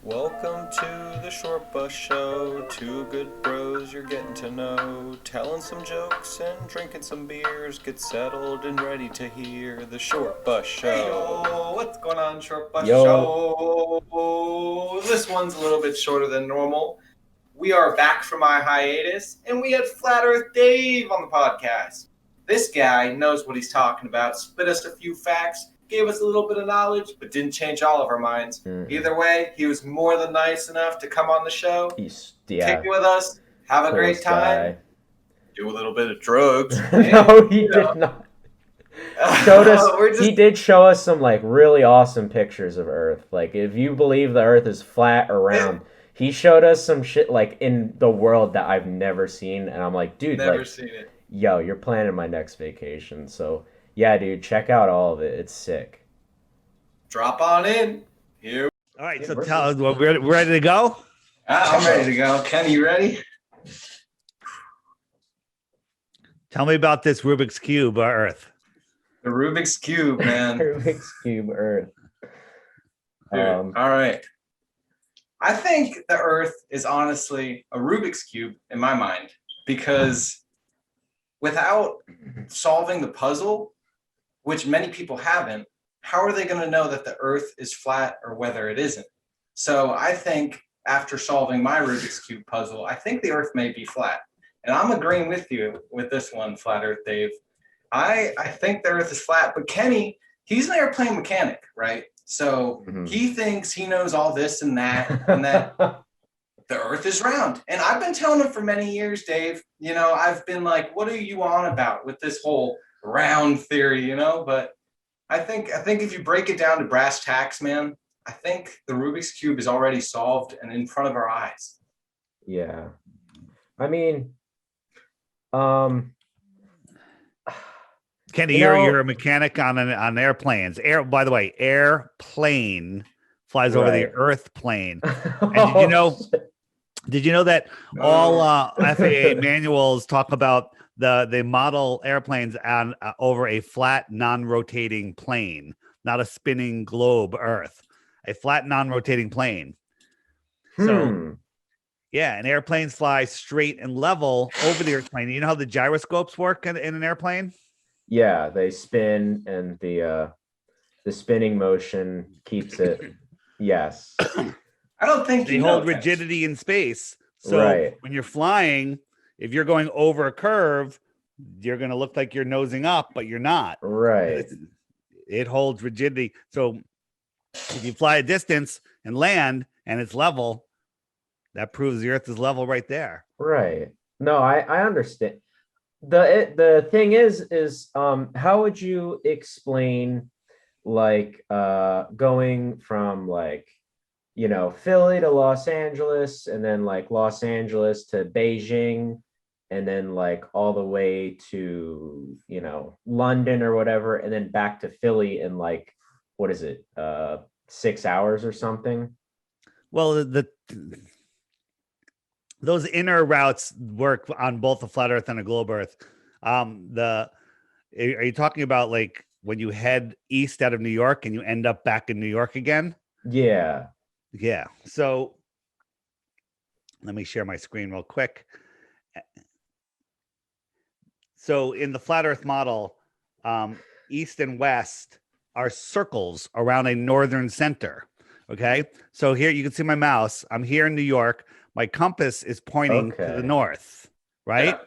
Welcome to the Short Bus Show. Two good bros you're getting to know, telling some jokes and drinking some beers. Get settled and ready to hear the Short Bus Show. Hey yo, what's going on, Short Bus Yo. Show? This one's a little bit shorter than normal. We are back from our hiatus, and we had Flat Earth Dave on the podcast. This guy knows what he's talking about, spit us a few facts, gave us a little bit of knowledge, but didn't change all of our minds. Either way, he was more than nice enough to come on the show, take it with us, have a great time, do a little bit of drugs. No, he did not. He did show us some like really awesome pictures of Earth. Like if you believe the Earth is flat or round, he showed us some shit like in the world that I've never seen, and I'm like, dude, never seen it. Yo, you're planning my next vacation. So yeah, dude, check out all of it. It's sick. Drop on in. Here. All right, so tell us, we're ready to go? I'm ready to go. Ken, you ready? Tell me about this Rubik's Cube Earth. The Rubik's Cube, man. Rubik's Cube Earth. Dude, all right. I think the Earth is honestly a Rubik's Cube in my mind, because without solving the puzzle, which many people haven't, how are they going to know that the Earth is flat or whether it isn't? So I think after solving my Rubik's Cube puzzle, I think the Earth may be flat. And I'm agreeing with you with this one, Flat Earth Dave. I think the Earth is flat, but Kenny, he's an airplane mechanic, right? So he thinks he knows all this and that the Earth is round. And I've been telling him for many years, Dave, you know, I've been like, what are you on about with this whole round theory, you know? But I think if you break it down to brass tacks, man, I think the Rubik's Cube is already solved and in front of our eyes. Yeah. I mean, Kenny, you're a mechanic on airplanes. By the way, airplane flies over the Earth plane. And did you know that all FAA manuals talk about they model airplanes on over a flat, non-rotating plane, not a spinning globe Earth, a flat, non-rotating plane. So, yeah, and airplanes fly straight and level over the airplane. You know how the gyroscopes work in an airplane? Yeah, they spin, and the spinning motion keeps it. Yes. I don't think they hold rigidity in space. So when you're flying, if you're going over a curve, you're going to look like you're nosing up, but you're not. Right. It holds rigidity. So if you fly a distance and land and it's level, that proves the Earth is level right there. Right. No, I understand. The thing is how would you explain like going from like, you know, Philly to Los Angeles, and then like Los Angeles to Beijing, and then like all the way to, you know, London or whatever, and then back to Philly in like, what is it, 6 hours or something? Well, those inner routes work on both a flat Earth and a globe Earth. Are you talking about like when you head east out of New York and you end up back in New York again? Yeah. Yeah. So let me share my screen real quick. So in the flat Earth model, east and west are circles around a northern center. Okay. So here you can see my mouse. I'm here in New York. My compass is pointing to the north, right? Yeah.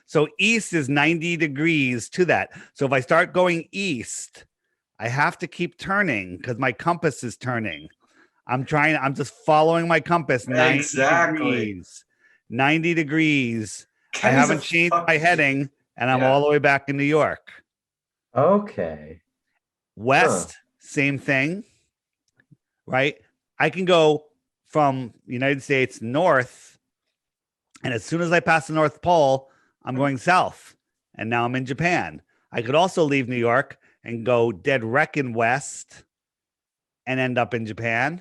So east is 90 degrees to that. So if I start going east, I have to keep turning because my compass is turning. I'm just following my compass 90 degrees. 90 degrees. I haven't changed my heading, and I'm all the way back in New York. Okay. West, same thing, right? I can go from United States north, and as soon as I pass the North Pole, I'm going south, and now I'm in Japan. I could also leave New York and go dead reckon west and end up in Japan,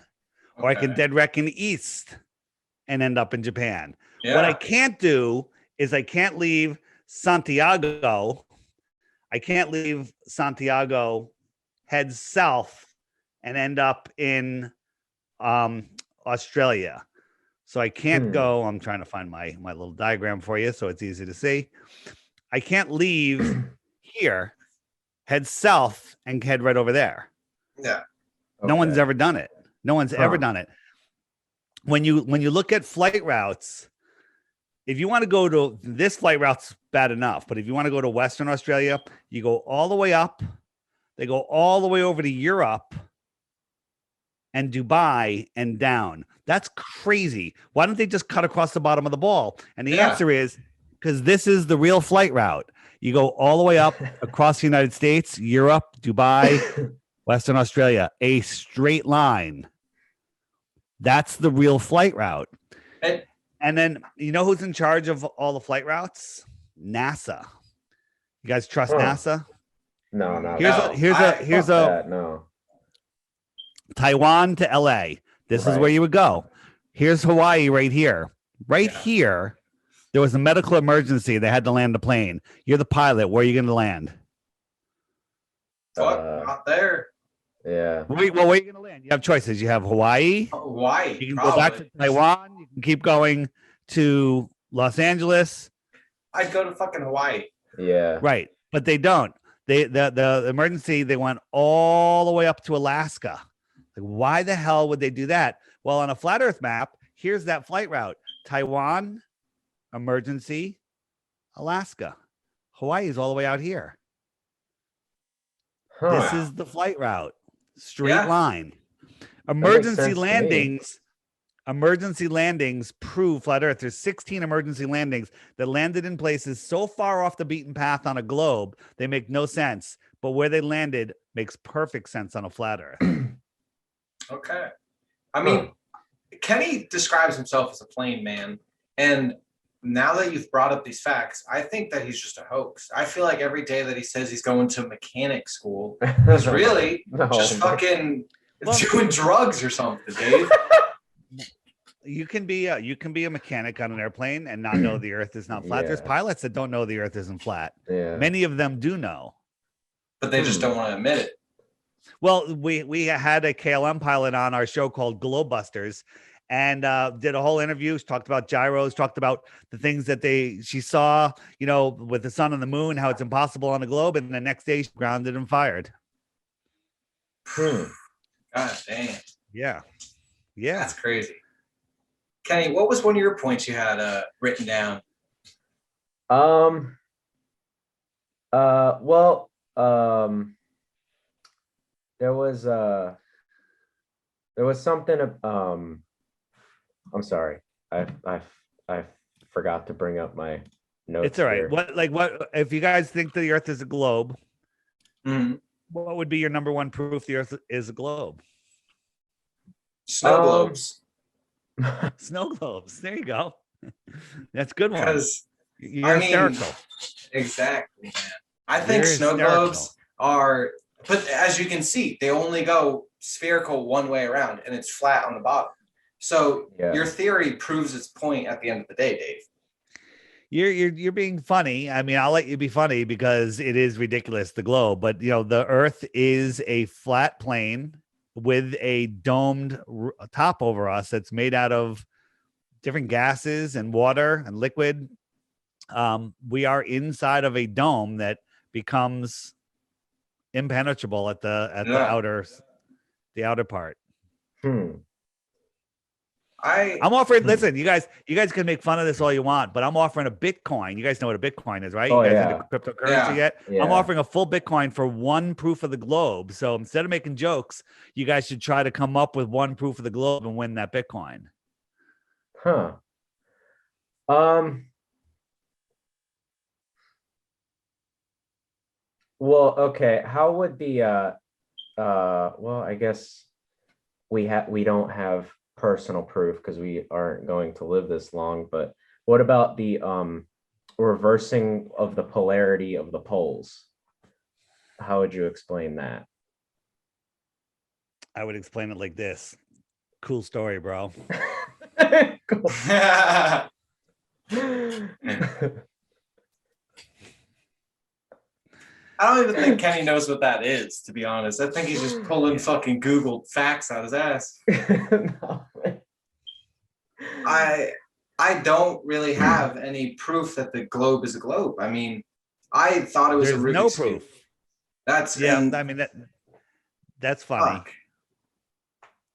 or I can dead reckon east and end up in Japan. Yeah. What I can't do is I can't leave Santiago. Head south and end up in Australia. So I can't go. I'm trying to find my little diagram for you so it's easy to see. I can't leave here, head south, and head right over there. Yeah. No one's ever done it. No one's ever done it. When you look at flight routes, if you want to go to this flight route's bad enough, but if you want to go to Western Australia, you go all the way up. They go all the way over to Europe and Dubai and down. That's crazy. Why don't they just cut across the bottom of the ball? And the answer is because this is the real flight route. You go all the way up across the United States, Europe, Dubai, Western Australia, a straight line. That's the real flight route. And then you know who's in charge of all the flight routes? NASA. You guys trust NASA? No, no. Here's a no. Taiwan to LA. This is where you would go. Here's Hawaii right here. Right here, there was a medical emergency. They had to land the plane. You're the pilot. Where are you going to land? Not there. Yeah. Well, where are you going to land? You have choices. You have Hawaii. Hawaii. You can go back to Taiwan. You can keep going to Los Angeles. I'd go to fucking Hawaii. Yeah. Right. But they don't. The emergency, they went all the way up to Alaska. Like, why the hell would they do that? Well, on a flat Earth map, here's that flight route. Taiwan, emergency, Alaska. Hawaii is all the way out here. This is the flight route. Straight line. Emergency landings prove flat Earth. There's 16 emergency landings that landed in places so far off the beaten path on a globe, they make no sense. But where they landed makes perfect sense on a flat Earth. Okay. I mean, Kenny describes himself as a plain man. And now that you've brought up these facts, I think that he's just a hoax. I feel like every day that he says he's going to mechanic school, he's really just fucking doing drugs or something, Dave. You can be a mechanic on an airplane and not know the Earth is not flat. There's pilots that don't know the Earth isn't flat. Yeah. Many of them do know. But they just don't want to admit it. Well, we had a KLM pilot on our show called Globebusters and did a whole interview. She talked about gyros, talked about the things that she saw, with the sun and the moon, how it's impossible on a globe. And the next day, she grounded and fired. God damn. Yeah. That's crazy. Kenny, what was one of your points you had written down? There was something I'm sorry. I forgot to bring up my notes. It's all right. here. What if you guys think the Earth is a globe? Mm-hmm. What would be your number one proof the Earth is a globe? Snow globes. Snow globes. There you go. That's a good one. Because you're hysterical. Exactly, man. I think snow globes are, but as you can see, they only go spherical one way around, and it's flat on the bottom. So your theory proves its point at the end of the day, Dave. You're being funny. I mean, I'll let you be funny because it is ridiculous, the globe. But the Earth is a flat plane with a domed top over us that's made out of different gases and water and liquid. We are inside of a dome that becomes impenetrable at the outer part. I'm offering. Listen, you guys can make fun of this all you want, but I'm offering a Bitcoin. You guys know what a Bitcoin is, right? You guys into cryptocurrency yet? Yeah. I'm offering a full Bitcoin for one proof of the globe. So instead of making jokes, you guys should try to come up with one proof of the globe and win that Bitcoin. Well, okay. How would the well, I guess we don't have personal proof because we aren't going to live this long, but what about the reversing of the polarity of the poles? How would you explain that? I would explain it like this. Cool story, bro. I don't even think Kenny knows what that is, to be honest. I think he's just pulling fucking Google facts out his ass. No. I don't really have any proof that the globe is a globe. I mean, I thought it was There's a Rubik's no Cube. proof. That's Yeah, I mean that's funny. fuck.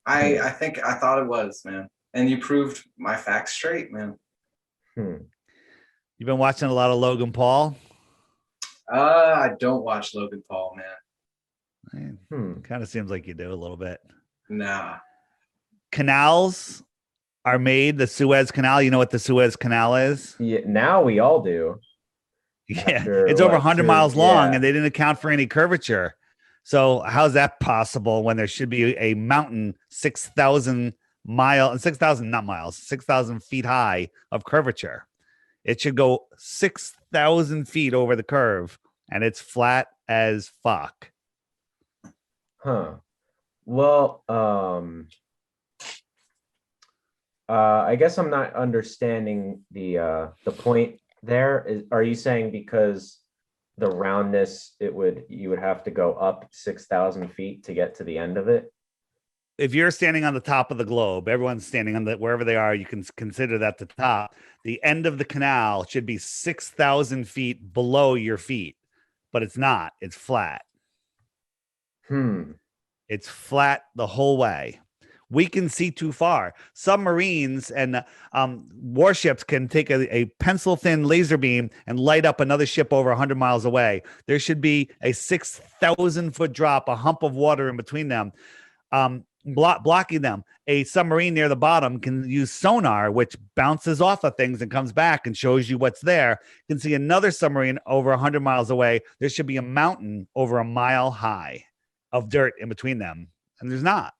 I think I thought it was, man. And you proved my facts straight, man. Hmm. You've been watching a lot of Logan Paul? I don't watch Logan Paul, man. Kind of seems like you do a little bit. Nah. Canals are made, the Suez Canal. You know what the Suez Canal is? Yeah, now we all do. Yeah, it's over 100 miles long, and they didn't account for any curvature. So how's that possible when there should be a mountain 6,000 feet high of curvature? It should go 6,000 feet over the curve, and it's flat as fuck. Huh. Well, I guess I'm not understanding the point there. Are you saying because the roundness, you would have to go up 6,000 feet to get to the end of it? If you're standing on the top of the globe, everyone's standing on wherever they are, you can consider that the top. The end of the canal should be 6,000 feet below your feet, but it's not. It's flat. It's flat the whole way. We can see too far. Submarines and warships can take a pencil thin laser beam and light up another ship over 100 miles away. There should be a 6,000 foot drop, a hump of water in between them, blocking them. A submarine near the bottom can use sonar, which bounces off of things and comes back and shows you what's there. You can see another submarine over 100 miles away. There should be a mountain over a mile high of dirt in between them, and there's not.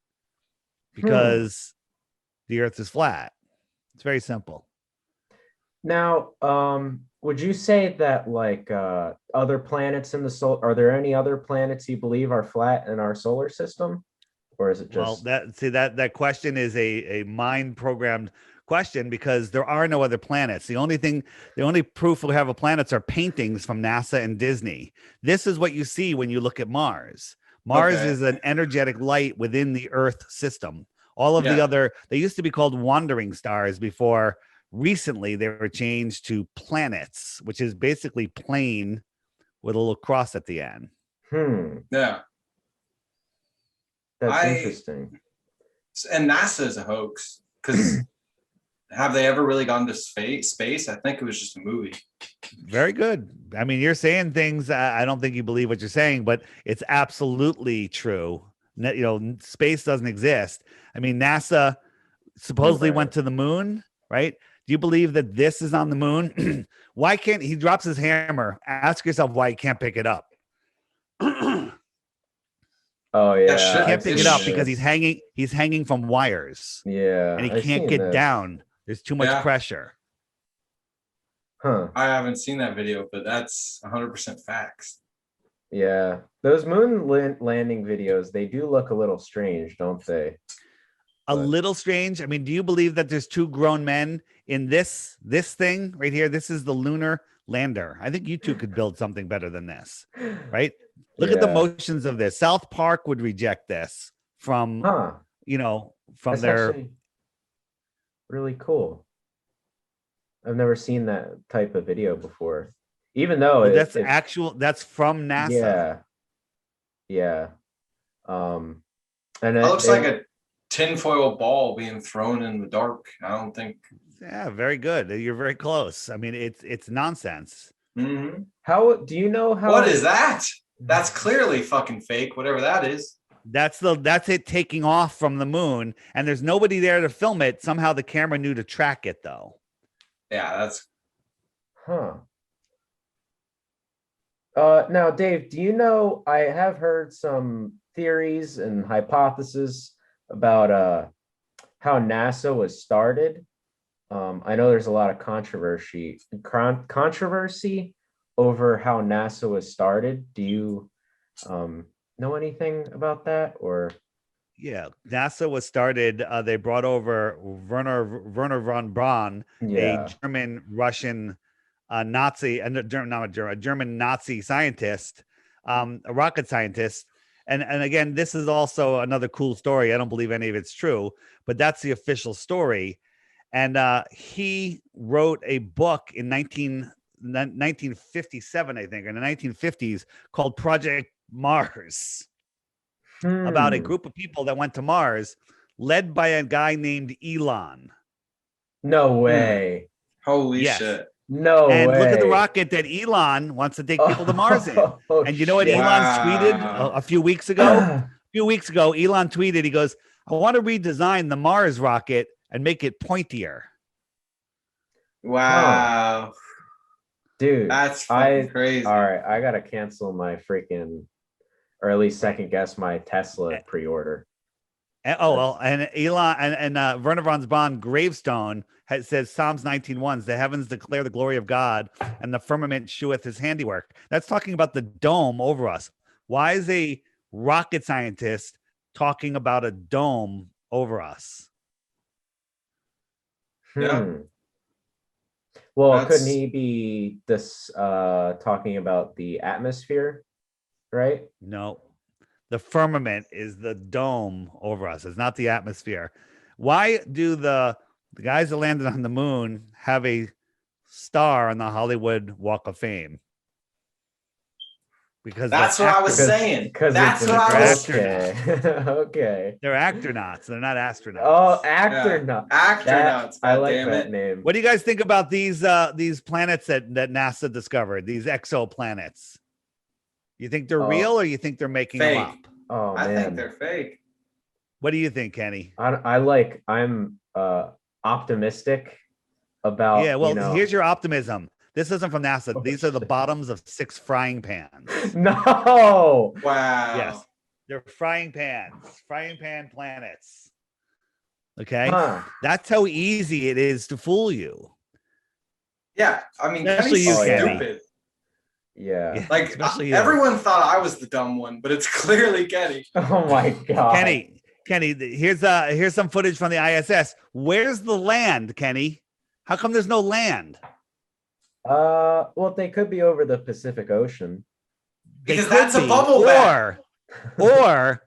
Because the earth is flat. It's very simple. Now, would you say that like other planets in the solar, are there any other planets you believe are flat in our solar system? Or is it just that question is a mind programmed question, because there are no other planets. The only proof we have of planets are paintings from NASA and Disney. This is what you see when you look at Mars. Mars is an energetic light within the Earth system. All of the other, they used to be called wandering stars before recently they were changed to planets, which is basically plain with a little cross at the end. Yeah. That's interesting. And NASA is a hoax, because have they ever really gone to space? I think it was just a movie. Very good. I mean, you're saying things I don't think you believe what you're saying, but it's absolutely true. You know, space doesn't exist. I mean, NASA supposedly went to the moon, right? Do you believe that this is on the moon? Why can't he drops his hammer? Ask yourself why he can't pick it up. Oh yeah, he can't pick it up because he's hanging from wires. Yeah, and he can't get down. There's too much pressure. I haven't seen that video, but that's 100% facts. Yeah, those moon landing videos, they do look a little strange, don't they? A little strange. I mean, do you believe that there's two grown men in this thing right here? This is the lunar lander. I think you two could build something better than this, right? Look at the motions of this. South Park would reject this from, That's their. Really cool. I've never seen that type of video before, even though that's from NASA. Yeah. And it looks like a tinfoil ball being thrown in the dark. I don't think. Yeah, very good. You're very close. I mean, it's nonsense. Mm-hmm. How do you know how? What is that? That's clearly fucking fake. Whatever that is. That's it taking off from the moon, and there's nobody there to film it. Somehow the camera knew to track it, though. Yeah, that's. Now, Dave, do you know? I have heard some theories and hypotheses about how NASA was started. I know there's a lot of controversy over how NASA was started. Do you know anything about that? Or NASA was started. They brought over Werner von Braun, a German Russian Nazi, and a German Nazi scientist, a rocket scientist. And again, this is also another cool story. I don't believe any of it's true, but that's the official story. And he wrote a book in 1957, I think, in the 1950s, called Project Mars, about a group of people that went to Mars, led by a guy named Elon. No way. Holy Yes. shit. No And way. look at the rocket that Elon wants to take people to Mars in. And you know what shit. Elon Wow. tweeted a few weeks ago? A few weeks ago, Elon tweeted, he goes, I want to redesign the Mars rocket and make it pointier. Wow. Dude, That's fucking crazy. All right, I gotta cancel my freaking, or at least second guess my Tesla pre-order. And, and Elon and Werner von Braun gravestone says Psalms 19:1, the heavens declare the glory of God, and the firmament sheweth his handiwork. That's talking about the dome over us. Why is a rocket scientist talking about a dome over us? Yeah. Well, couldn't he be talking about the atmosphere, right? No. The firmament is the dome over us. It's not the atmosphere. Why do the guys that landed on the moon have a star on the Hollywood Walk of Fame? Because that's what I was saying. That's what I was saying. Okay. They're astronauts. They're not astronauts. Oh, astronauts. Yeah. Astronauts. I like that name. What do you guys think about these planets that NASA discovered? These exoplanets. You think they're real, or you think they're making them up? Oh, man. I think they're fake. What do you think, Kenny? I'm optimistic about. Yeah, well, here's your optimism. This isn't from NASA. These are the bottoms of 6 frying pans. No. Wow. Yes, they're frying pan planets. Okay, that's how easy it is to fool you. Yeah, I mean, especially you, stupid. Yeah. Like everyone thought I was the dumb one, but it's clearly Kenny. Oh my god. Kenny, here's some footage from the ISS. Where's the land, Kenny? How come there's no land? Well, they could be over the Pacific Ocean. Because that's a bubble bath. Or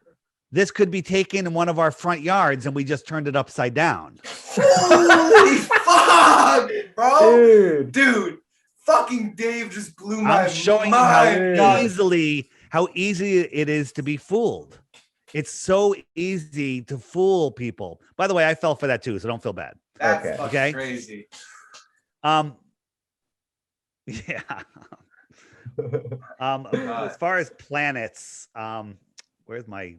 this could be taken in one of our front yards and we just turned it upside down. Holy fuck, bro. Dude. Fucking Dave just blew my mind. I'm showing you how easy it is to be fooled. It's so easy to fool people. By the way, I fell for that too, so don't feel bad. That's fucking crazy. Yeah. As far as planets, where's my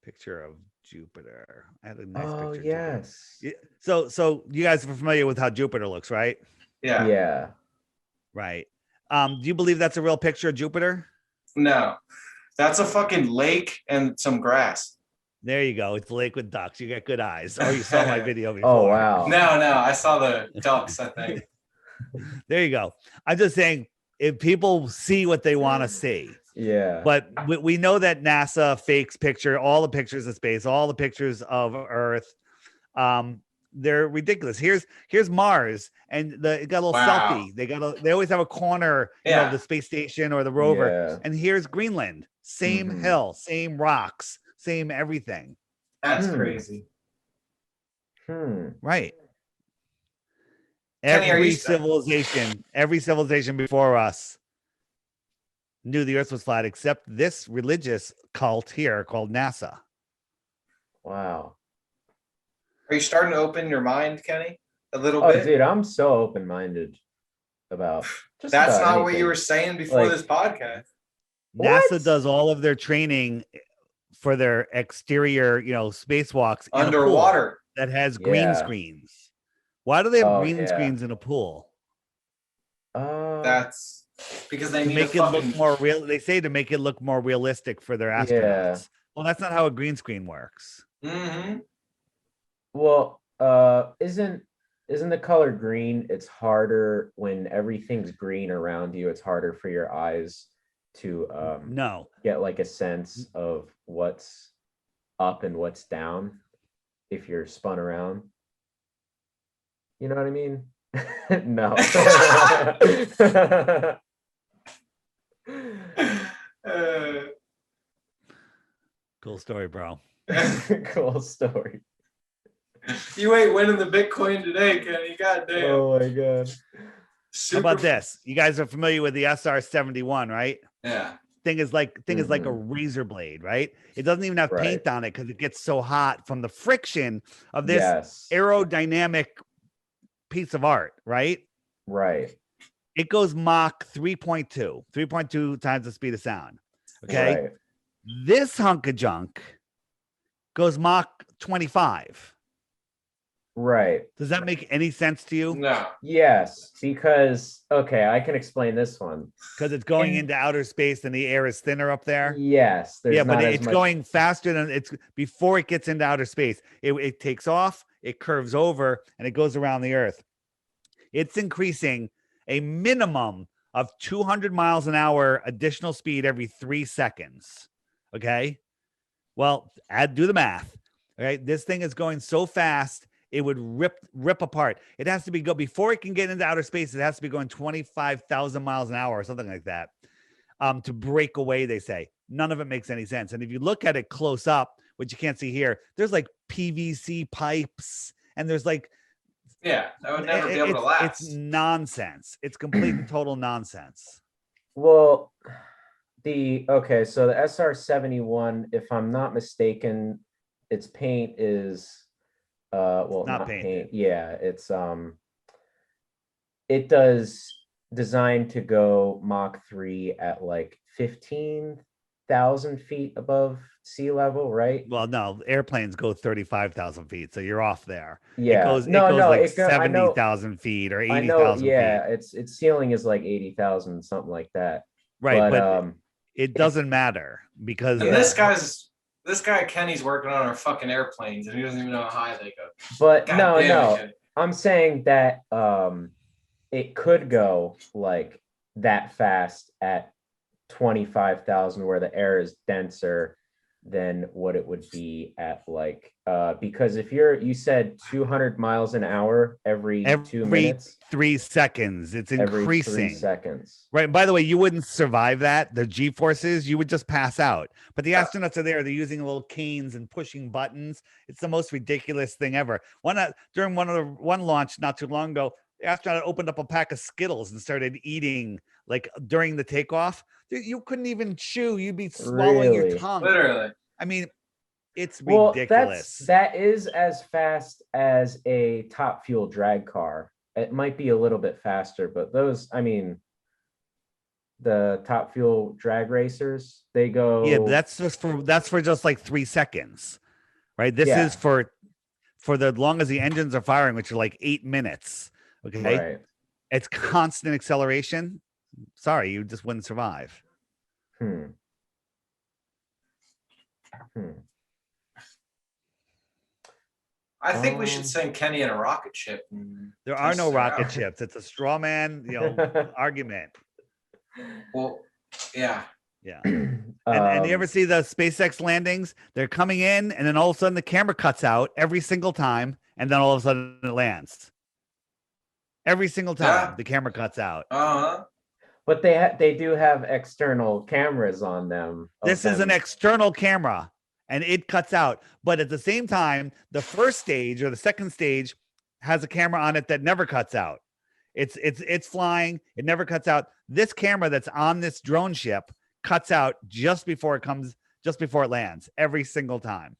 picture of Jupiter? I had a nice picture. Oh yes. So you guys are familiar with how Jupiter looks, right? Yeah. Yeah. Right. Do you believe that's a real picture of Jupiter? No. That's a fucking lake and some grass. There you go. It's a lake with ducks. You got good eyes. Oh, you saw my video before. Oh, wow. No, I saw the ducks, I think. There you go. I'm just saying, if people see what they want to see. Yeah. But we know that NASA fakes all the pictures of space, all the pictures of Earth. They're ridiculous. Here's Mars, and it got a little selfie. They always have a corner, of the space station or the rover. Yeah. And here's Greenland, same hill, same rocks, same everything. That's crazy. Right. Kenny, Every civilization before us knew the Earth was flat, except this religious cult here called NASA. Wow. Are you starting to open your mind, Kenny? A little bit? Dude, I'm so open-minded about just That's not anything. What you were saying before this podcast. NASA does all of their training for their exterior, spacewalks underwater that has green screens. Why do they have green screens in a pool? That's because they need make it look more real. They say to make it look more realistic for their astronauts. Yeah. Well, that's not how a green screen works. Mm-hmm. Well, isn't the color green? It's harder when everything's green around you. It's harder for your eyes to get like a sense of what's up and what's down if you're spun around. You know what I mean? No. Cool story, bro. Cool story. You ain't winning the Bitcoin today, Kenny. Goddamn. Oh my god. How about this? You guys are familiar with the SR-71, right? Yeah. Thing is like a razor blade, right? It doesn't even have Right. paint on it because it gets so hot from the friction of this Yes. aerodynamic piece of art, right? Right. It goes Mach 3.2 times the speed of sound. Okay. Right. This hunk of junk goes Mach 25. Right. Does that make any sense to you? No. Yes, because okay, I can explain this one. Because it's going In- into outer space and the air is thinner up there. Yes, there's Yeah, but not as it's much. going faster than it's before it gets into outer space. It takes off, it curves over, and it goes around the Earth. It's increasing a minimum of 200 miles an hour additional speed every 3 seconds. Okay. Well, do the math. Okay. This thing is going so fast, it would rip apart. It has to go before it can get into outer space. It has to be going 25,000 miles an hour or something like that to break away, they say. None of it makes any sense. And if you look at it close up, which you can't see here, there's like PVC pipes and there's like, yeah, that would never be able to last. It's nonsense. It's complete and total nonsense. Well, so the SR-71, if I'm not mistaken, its paint is not paint. Yeah, it's it does design to go Mach 3 at like 15,000 feet above sea level, right? Well, no, airplanes go 35,000 feet, so you're off there. Yeah, it goes no, like it go, 70,000 feet or I know, 80,000 yeah, feet. its ceiling is like 80,000, something like that. Right, but it doesn't matter because and this guy Kenny's working on our fucking airplanes and he doesn't even know how high they go. But God no, I'm saying that it could go like that fast at 25,000 where the air is denser than what it would be at like because if you said 200 miles an hour every 2 minutes, 3 seconds, it's increasing. Every 3 seconds. Right. And by the way, you wouldn't survive that. The G forces, you would just pass out. But the astronauts are there. They're using little canes and pushing buttons. It's the most ridiculous thing ever. During one launch not too long ago, the astronaut opened up a pack of Skittles and started eating like during the takeoff. You couldn't even chew. You'd be swallowing your tongue. Literally. I mean, it's ridiculous. That is as fast as a top fuel drag car. It might be a little bit faster, but those, I mean, the top fuel drag racers, they go. Yeah, that's for just like 3 seconds, right? This is for the long as the engines are firing, which are like 8 minutes. Okay, right. It's constant acceleration. Sorry, you just wouldn't survive. I think we should send Kenny in a rocket ship. There are no rocket ships. It's a straw man, argument. Well, yeah. Yeah. And you ever see the SpaceX landings? They're coming in, and then all of a sudden the camera cuts out every single time, and then all of a sudden it lands. Every single time the camera cuts out. But they do have external cameras on them. This is an external camera, and it cuts out. But at the same time, the first stage or the second stage has a camera on it that never cuts out. It's flying. It never cuts out. This camera that's on this drone ship cuts out just before it lands every single time.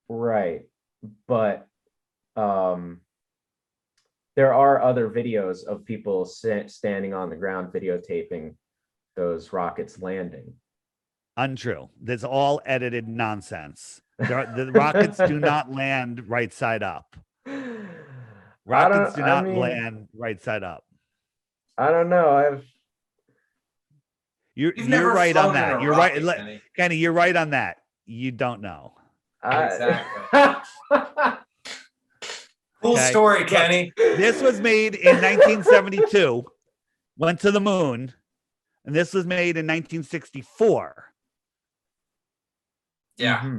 Right. But there are other videos of people standing on the ground videotaping those rockets landing. Untrue. That's all edited nonsense. The rockets do not land right side up. Rockets do not land right side up. I don't know. You're right on that. You're right, Kenny. You're right on that. You don't know. Exactly. Cool story, Kenny. This was made in 1972. Went to the moon, and this was made in 1964. Yeah.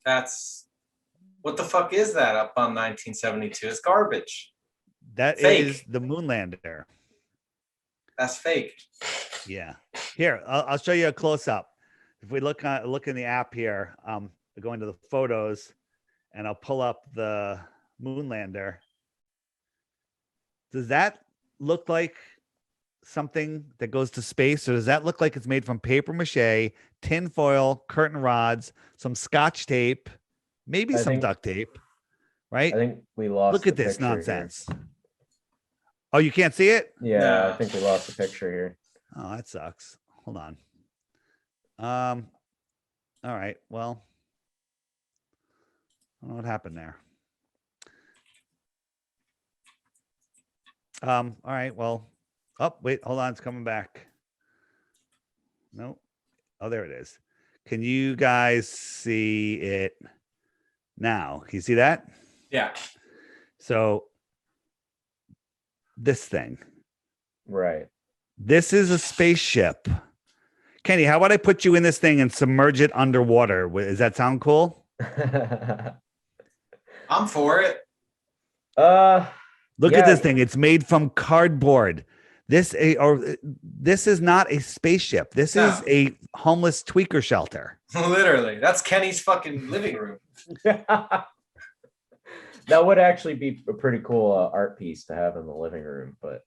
That's what the fuck is that up on 1972? It's garbage. That is the moon lander. That's fake. Yeah. Here, I'll show you a close up. If we look in the app here, go into the photos. and I'll pull up the moon lander. Does that look like something that goes to space, or does that look like it's made from paper mache, tin foil, curtain rods, some scotch tape, maybe some duct tape, right? I think we lost. Look at this nonsense. Here. Oh, you can't see it? Yeah, I think we lost the picture here. Oh, that sucks. Hold on. All right. Well, I don't know what happened there. All right. Well, oh, wait, hold on. It's coming back. No. Oh, there it is. Can you guys see it now? Can you see that? Yeah. So this thing. Right. This is a spaceship. Kenny, how about I put you in this thing and submerge it underwater? Does that sound cool? I'm for it. Look at this thing. It's made from cardboard. This is not a spaceship. This is a homeless tweaker shelter. Literally. That's Kenny's fucking living room. That would actually be a pretty cool art piece to have in the living room, but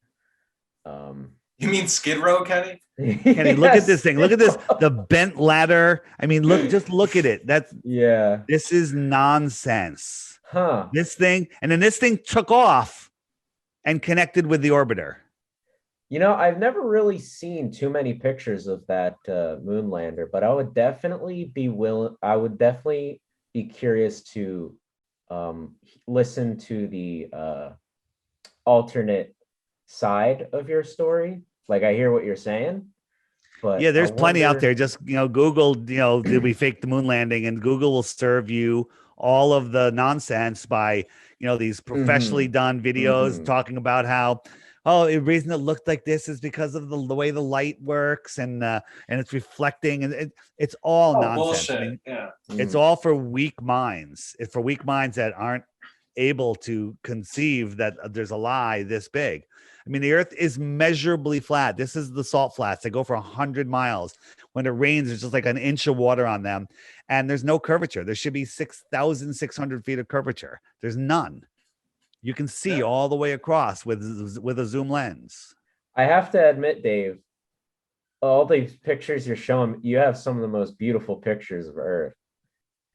you mean Skid Row, Kenny? Kenny, look at this thing. Look at this, the bent ladder. I mean, just look at it. This is nonsense. Huh. This thing, and then this thing took off and connected with the orbiter. You know, I've never really seen too many pictures of that moon lander, but I would definitely be curious to listen to the alternate side of your story. Like, I hear what you're saying, but yeah, there's plenty out there. Just, Google, did we fake the moon landing? And Google will serve you all of the nonsense by, these professionally done videos talking about how, the reason it looked like this is because of the way the light works and it's reflecting, and it's all nonsense. Bullshit. I mean, yeah. It's all for weak minds. It's for weak minds that aren't able to conceive that there's a lie this big. I mean, the Earth is measurably flat. This is the salt flats. They go for 100 miles. When it rains, there's just like an inch of water on them, and there's no curvature. There should be 6,600 feet of curvature. There's none. You can see all the way across with a zoom lens. I have to admit, Dave, all these pictures you're showing, you have some of the most beautiful pictures of Earth.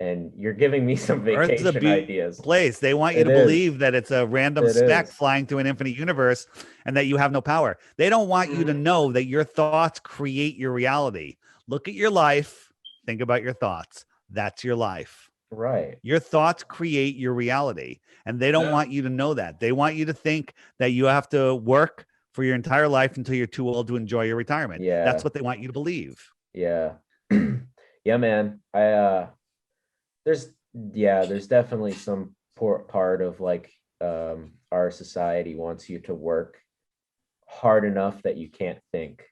And you're giving me some vacation ideas. Place. They want you to believe that it's a random speck flying through an infinite universe and that you have no power. They don't want you to know that your thoughts create your reality. Look at your life. Think about your thoughts. That's your life. Right. Your thoughts create your reality. And they don't want you to know that. They want you to think that you have to work for your entire life until you're too old to enjoy your retirement. Yeah. That's what they want you to believe. Yeah. Yeah, man. There's definitely some part of like our society wants you to work hard enough that you can't think.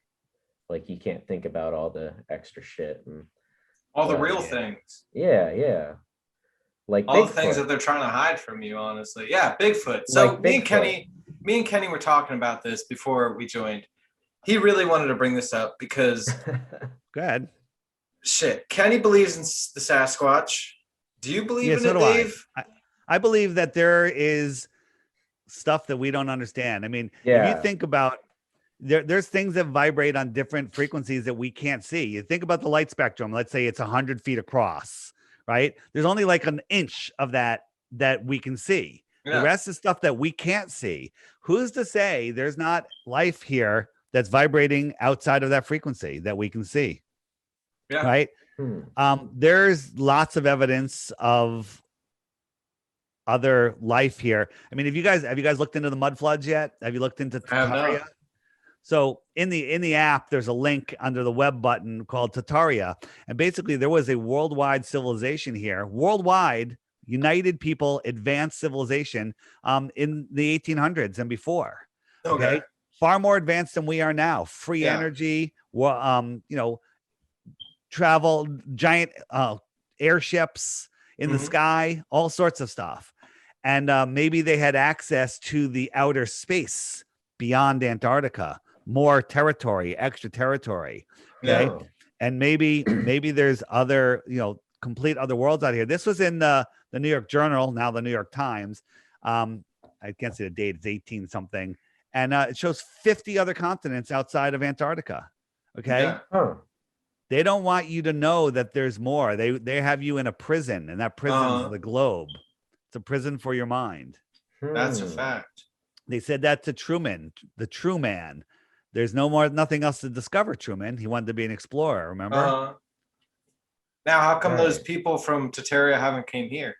Like, you can't think about all the extra shit and all the real things. Yeah. Like all the things that they're trying to hide from you, honestly. Yeah, Bigfoot. So like me and Kenny were talking about this before we joined. He really wanted to bring this up because go ahead. Shit. Kenny believes in the Sasquatch. Do you believe in it, Dave? I believe that there is stuff that we don't understand. I mean, if you think about there's things that vibrate on different frequencies that we can't see. You think about the light spectrum. Let's say it's 100 feet across, right? There's only like an inch of that we can see. Yeah. The rest is stuff that we can't see. Who's to say there's not life here that's vibrating outside of that frequency that we can see? Yeah. Right. There's lots of evidence of other life here. I mean, have you guys looked into the mud floods yet? Have you looked into Tartaria? So in the app, there's a link under the web button called Tartaria. And basically there was a worldwide civilization here, worldwide united people, advanced civilization in the 1800s and before. Okay. Far more advanced than we are now. Free energy, travel, giant airships in the sky, all sorts of stuff. And maybe they had access to the outer space beyond Antarctica, more territory, extra territory. Okay. And maybe there's other, complete other worlds out here. This was in the New York Journal, now the New York Times. I can't see the date. It's 18 something. And it shows 50 other continents outside of Antarctica. Okay. Yeah. Huh. They don't want you to know that there's more. They have you in a prison, and that prison is the globe. It's a prison for your mind. That's a fact. They said that to Truman, the true man. There's nothing else to discover, Truman. He wanted to be an explorer, remember? Now, how come those people from Tartaria haven't came here?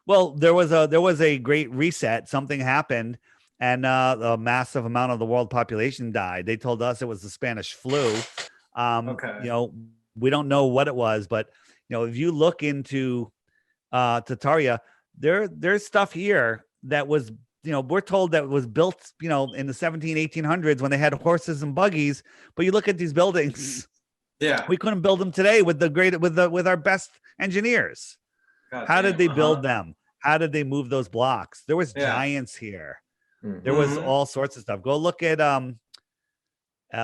Well, there was a great reset. Something happened, and a massive amount of the world population died. They told us it was the Spanish flu. We don't know what it was, but if you look into Tartaria, there's stuff here that was, we're told that it was built, in the 1800s when they had horses and buggies. But you look at these buildings, we couldn't build them today with our best engineers. How did they build them? How did they move those blocks? There was giants here. There was all sorts of stuff. Go look at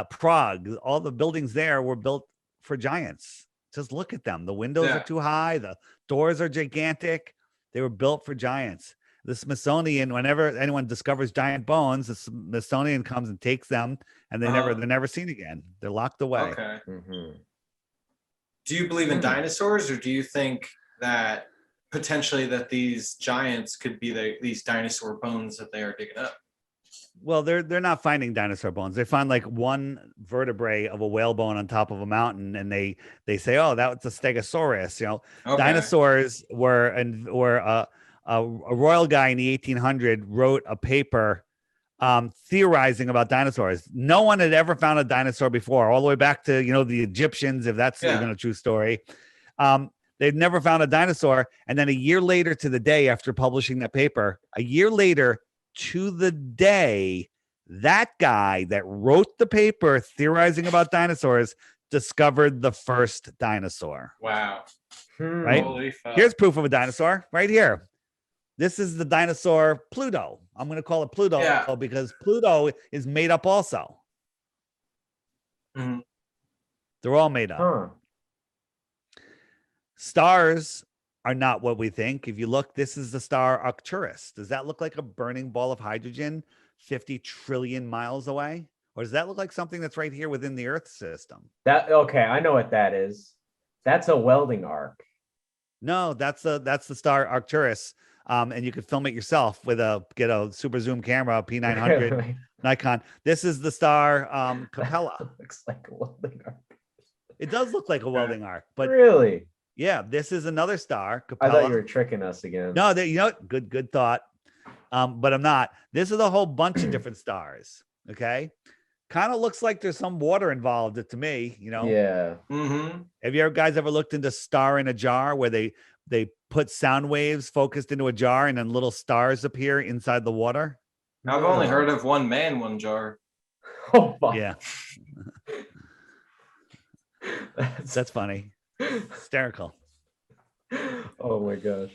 Prague. All the buildings there were built for giants. Just look at them. The windows are too high. The doors are gigantic. They were built for giants. The Smithsonian, whenever anyone discovers giant bones, the Smithsonian comes and takes them, and they're never seen again. They're locked away. Okay. Do you believe in dinosaurs, or do you think that potentially that these giants could be these dinosaur bones that they are digging up? Well, they're not finding dinosaur bones. They find like one vertebrae of a whale bone on top of a mountain, and they say, "Oh, that was a Stegosaurus." Dinosaurs were a royal guy in the 1800s wrote a paper theorizing about dinosaurs. No one had ever found a dinosaur before, all the way back to the Egyptians, if that's even a true story. They'd never found a dinosaur, and then a year later to the day after publishing that paper, a year later to the day, that guy that wrote the paper theorizing about dinosaurs discovered the first dinosaur. Wow. Right? Holy fuck. Here's proof of a dinosaur right here. This is the dinosaur Pluto. I'm going to call it Pluto because Pluto is made up also. They're all made up. Stars are not what we think. If you look, this is the star Arcturus. Does that look like a burning ball of hydrogen 50 trillion miles away? Or does that look like something that's right here within the Earth system? I know what that is. That's a welding arc. No, that's the star Arcturus. And you could film it yourself get a super zoom camera, P900 Nikon. This is the star Capella. Looks like a welding arc. It does look like a welding arc, but really? Yeah, this is another star, Capella. I thought you were tricking us again. No, good thought. But I'm not. This is a whole bunch of different stars. Okay. Kind of looks like there's some water involved to me, Yeah. Have you guys ever looked into Star in a Jar, where they put sound waves focused into a jar and then little stars appear inside the water? I've only heard of one man, one jar. Oh, fuck. Yeah. That's funny. Hysterical. Oh my gosh.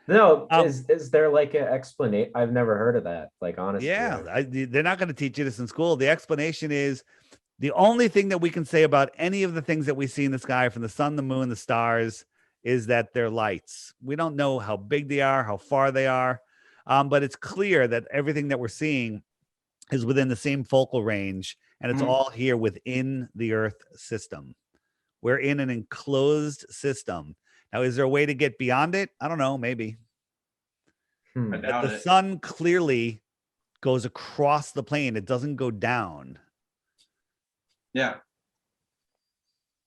No, is there like an explanation? I've never heard of that. Like, honestly. Yeah, they're not going to teach you this in school. The explanation is the only thing that we can say about any of the things that we see in the sky, from the sun, the moon, the stars, is that they're lights. We don't know how big they are, how far they are, but it's clear that everything that we're seeing is within the same focal range, and it's all here within the Earth system. We're in an enclosed system. Now, is there a way to get beyond it? I don't know, maybe. I doubt the it. sun clearly goes across the plane. It doesn't go down. Yeah.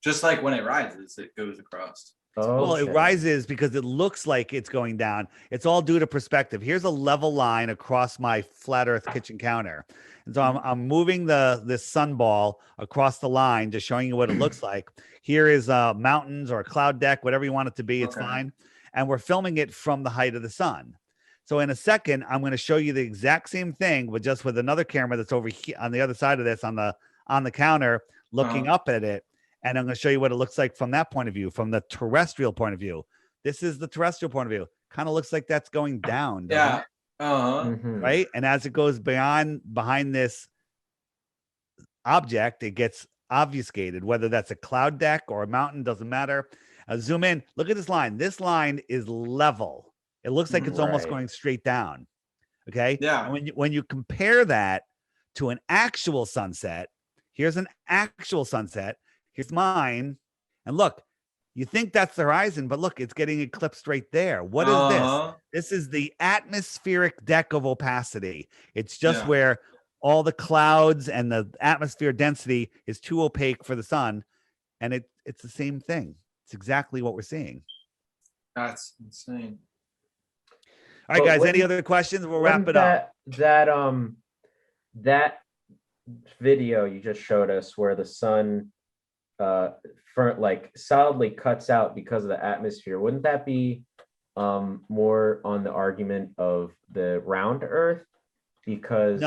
Just like when it rises, it goes across. Oh, well, it rises because it looks like it's going down. It's all due to perspective. Here's a level line across my flat Earth kitchen counter. And so I'm moving this sun ball across the line, just showing you what it looks like. Here is mountains or a cloud deck, whatever you want it to be. It's fine. And we're filming it from the height of the sun. So in a second, I'm going to show you the exact same thing, but just with another camera that's over here on the other side of this on the counter, looking up at it. And I'm going to show you what it looks like from that point of view, from the terrestrial point of view. This is the terrestrial point of view. Kind of looks like that's going down. Yeah. Right. And as it goes behind this object, it gets obfuscated, whether that's a cloud deck or a mountain, doesn't matter. Zoom in. Look at this line. This line is level. It looks like it's almost Right. going straight down. Okay. Yeah. And when you compare that to an actual sunset, here's an actual sunset. Here's mine. And look, you think that's the horizon, but look, it's getting eclipsed right there. What is this? This is the atmospheric deck of opacity. It's just where all the clouds and the atmosphere density is too opaque for the sun. And it's the same thing. It's exactly what we're seeing. That's insane. All right, But guys, any other questions? We'll wrap it up. That video you just showed us where the sun solidly cuts out because of the atmosphere, wouldn't that be more on the argument of the round Earth? Because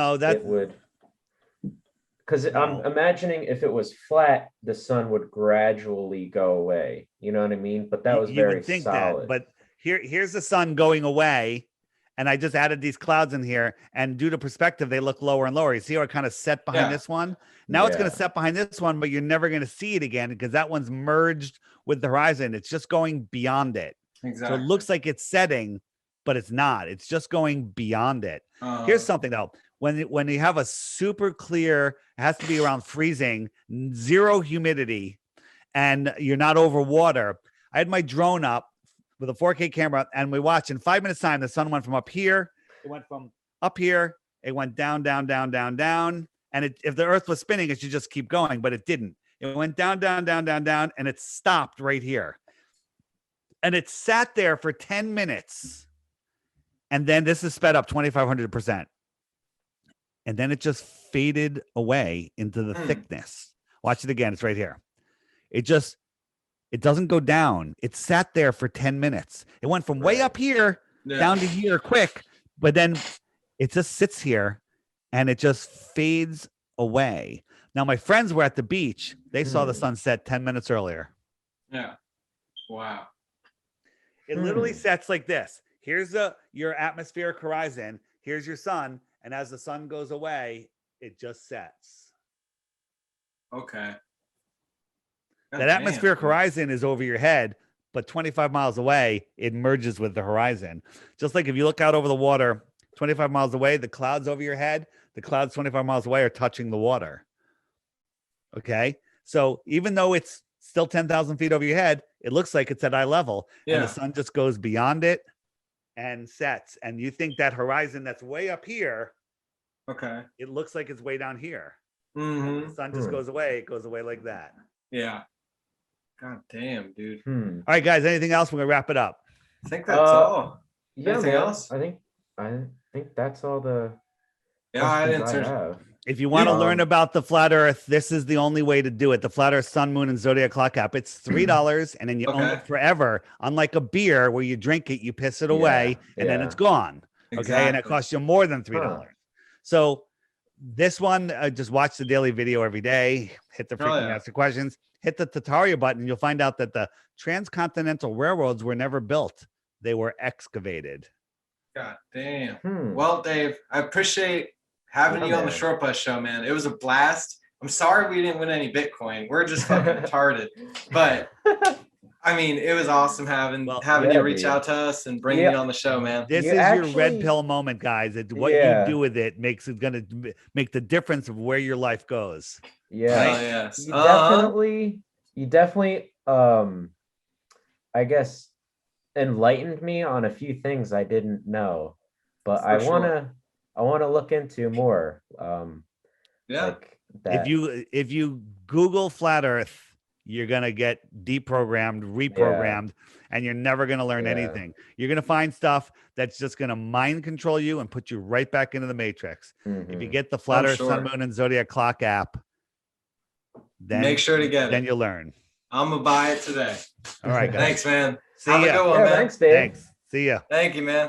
I'm imagining if it was flat, the sun would gradually go away. You know what I mean? But that was very solid. But here's the sun going away, and I just added these clouds in here, and due to perspective, they look lower and lower. You see how it kind of set behind this one? Now it's going to set behind this one, but you're never going to see it again because that one's merged with the horizon. It's just going beyond it. Exactly. So it looks like it's setting, but it's not. It's just going beyond it. Here's something though. When you have a super clear, it has to be around freezing, 0 humidity, and you're not over water. I had my drone up with a 4K camera, and we watched in 5 minutes time, the sun went from up here, it went from up here, it went down, down, down, down, down. And if the earth was spinning, it should just keep going, but it didn't. It went down, down, down, down, down, and it stopped right here. And it sat there for 10 minutes. And then this is sped up 2,500%. And then it just faded away into the thickness. Watch it again. It's right here. It doesn't go down. It sat there for 10 minutes. It went from way up here down to here quick, but then it just sits here and it just fades away. Now, my friends were at the beach. They saw the sunset 10 minutes earlier. Yeah. Wow. It literally sets like this. Here's your atmospheric horizon. Here's your sun. And as the sun goes away, it just sets. Okay. That atmospheric horizon is over your head, but 25 miles away, it merges with the horizon. Just like if you look out over the water, 25 miles away, the clouds over your head, the clouds 25 miles away are touching the water. Okay. So even though it's still 10,000 feet over your head, it looks like it's at eye level. And the sun just goes beyond it and sets. And you think that horizon that's way up here, it looks like it's way down here. The sun just goes away. It goes away like that. Yeah. God damn, dude. All right, guys. Anything else? We're gonna wrap it up. I think that's all. Yeah, anything else? I think that's all the I questions I have. If you want to learn about the flat Earth, this is the only way to do it. The Flat Earth Sun, Moon, and Zodiac Clock app. It's $3, and then you own it forever. Unlike a beer where you drink it, you piss it away, and then it's gone. Okay, and it costs you more than $3. So this one, just watch the daily video every day. Hit the freaking ask the questions. Hit the Tartaria button. You'll find out that the transcontinental railroads were never built; they were excavated. God damn. Well, Dave, I appreciate having you on the Short Bus Show, man. It was a blast. I'm sorry we didn't win any Bitcoin. We're just fucking retarded. But I mean, it was awesome having you reach out to us and bring you on the show, man. This is your red pill moment, guys. What you do with it makes it gonna make the difference of where your life goes. Yeah. Yes. You definitely I guess enlightened me on a few things I didn't know, but I want to look into more. Like that. If you Google flat Earth, you're gonna get deprogrammed, reprogrammed, and you're never gonna learn anything. You're gonna find stuff that's just gonna mind control you and put you right back into the matrix. If you get the Flat Earth, Sun, Moon, and Zodiac Clock app, then make sure to get it. Then you'll learn. I'm gonna buy it today. All right, guys. Thanks, man. See ya. Have a good one, man. Thanks, Dave. Thanks. See ya. Thank you, man.